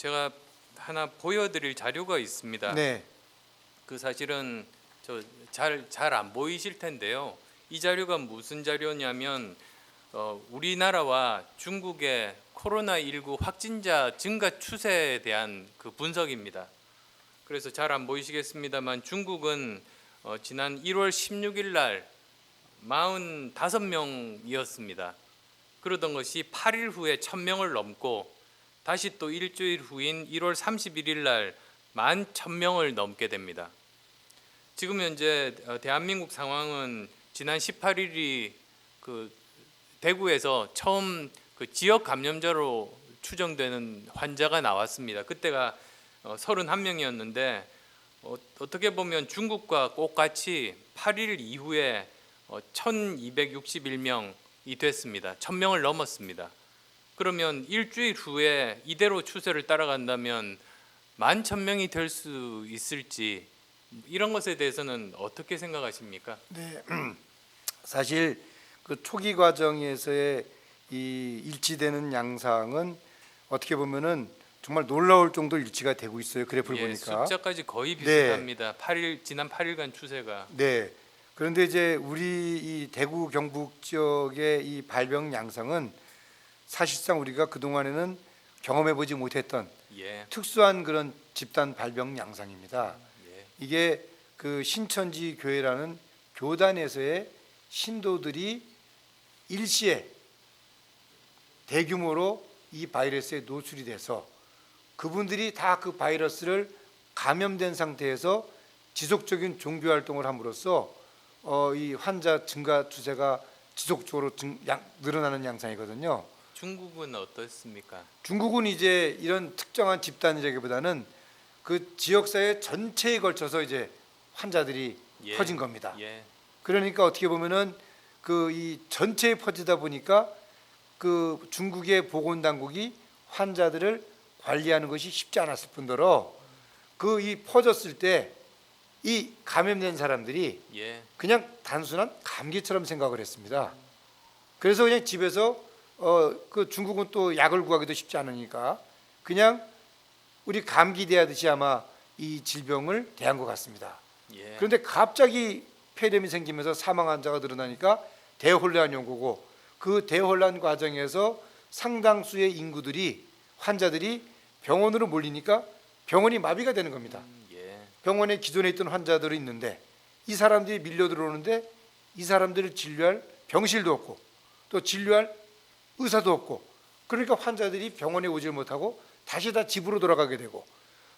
제가 하나 보여드릴 자료가 있습니다. 네. 그 사실은 잘 안 보이실 텐데요. 이 자료가 무슨 자료냐면 우리나라와 중국의 코로나19 확진자 증가 추세에 대한 그 분석입니다. 그래서 잘 안 보이시겠습니다만 중국은 지난 1월 16일 날 45명이었습니다. 그러던 것이 8일 후에 1000명을 넘고 다시 또 일주일 후인 1월 31일 날 11,000명을 넘게 됩니다. 지금 현재 대한민국 상황은 지난 18일이 그 대구에서 처음 그 지역 감염자로 추정되는 환자가 나왔습니다. 그때가 31명이었는데 어떻게 보면 중국과 똑같이 8일 이후에 1261명이 됐습니다. 1000명을 넘었습니다. 그러면 일주일 후에 이대로 추세를 따라간다면 11,000명이 될 수 있을지 이런 것에 대해서는 어떻게 생각하십니까? 네. 사실 그 초기 과정에서의 이 일치되는 양상은 어떻게 보면은 정말 놀라울 정도 일치가 되고 있어요. 그래프를 보니까. 숫자까지 거의 비슷합니다. 지난 8일간 추세가. 네. 그런데 이제 우리 이 대구 경북 지역의 이 발병 양상은 사실상 우리가 그 동안에는 경험해 보지 못했던 특수한 그런 집단 발병 양상입니다. 이게 그 신천지 교회라는 교단에서의 신도들이 일시에 대규모로 이 바이러스에 노출이 돼서 그분들이 다 그 바이러스를 감염된 상태에서 지속적인 종교 활동을 함으로써 이 환자 증가 추세가 지속적으로 늘어나는 양상이거든요. 중국은 어떻습니까? 중국은 이제 이런 특정한 집단이라기보다는 그 지역사회 전체에 걸쳐서 이제 환자들이 퍼진 겁니다. 그러니까 어떻게 보면은 그 이 전체에 퍼지다 보니까 그 중국의 보건당국이 환자들을 관리하는 것이 쉽지 않았을 뿐더러 그 이 퍼졌을 때 이 감염된 사람들이 그냥 단순한 감기처럼 생각을 했습니다. 그래서 그냥 집에서 그 중국은 또 약을 구하기도 쉽지 않으니까 그냥 우리 감기 대하듯이 아마 이 질병을 대한 것 같습니다. 그런데 갑자기 폐렴이 생기면서 사망 환자가 늘어나니까 대혼란이 온 거고 그 대혼란 과정에서 상당수의 인구들이 환자들이 병원으로 몰리니까 병원이 마비가 되는 겁니다. 병원에 기존에 있던 환자들이 있는데 이 사람들이 밀려 들어오는데 이 사람들을 진료할 병실도 없고 또 진료할 의사도 없고 그러니까 환자들이 병원에 오질 못하고 다시 다 집으로 돌아가게 되고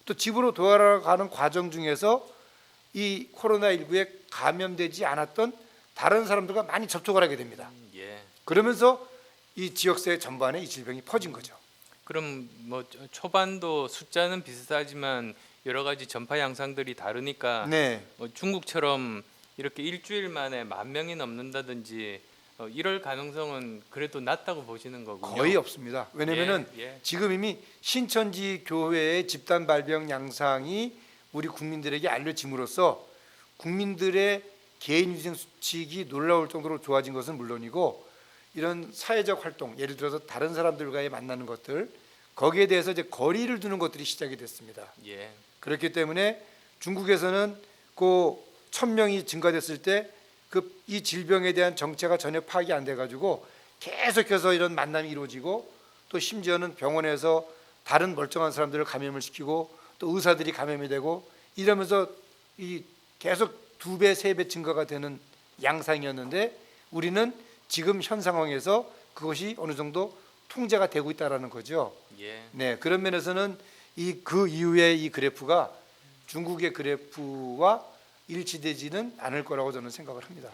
또 집으로 돌아가는 과정 중에서 이 코로나19에 감염되지 않았던 다른 사람들과 많이 접촉을 하게 됩니다. 그러면서 이 지역사회 전반에 이 질병이 퍼진 거죠. 그럼 뭐 초반도 숫자는 비슷하지만 여러 가지 전파 양상들이 다르니까 중국처럼 이렇게 일주일 만에 10,000명이 넘는다든지 이럴 가능성은 그래도 낮다고 보시는 거군요. 거의 없습니다. 왜냐하면 지금 이미 신천지 교회의 집단 발병 양상이 우리 국민들에게 알려짐으로써 국민들의 개인 위생 수칙이 놀라울 정도로 좋아진 것은 물론이고 이런 사회적 활동, 예를 들어서 다른 사람들과의 만나는 것들 거기에 대해서 이제 거리를 두는 것들이 시작이 됐습니다. 그렇기 때문에 중국에서는 그 1000명이 증가됐을 때 이 질병에 대한 정체가 전혀 파악이 안 돼가지고 계속해서 이런 만남이 이루어지고 또 심지어는 병원에서 다른 멀쩡한 사람들을 감염을 시키고 또 의사들이 감염이 되고 이러면서 이 계속 2배, 3배 증가가 되는 양상이었는데 우리는 지금 현 상황에서 그것이 어느 정도 통제가 되고 있다라는 거죠. 네, 그런 면에서는 그 이후에 이 그래프가 중국의 그래프와 일치되지는 않을 거라고 저는 생각을 합니다.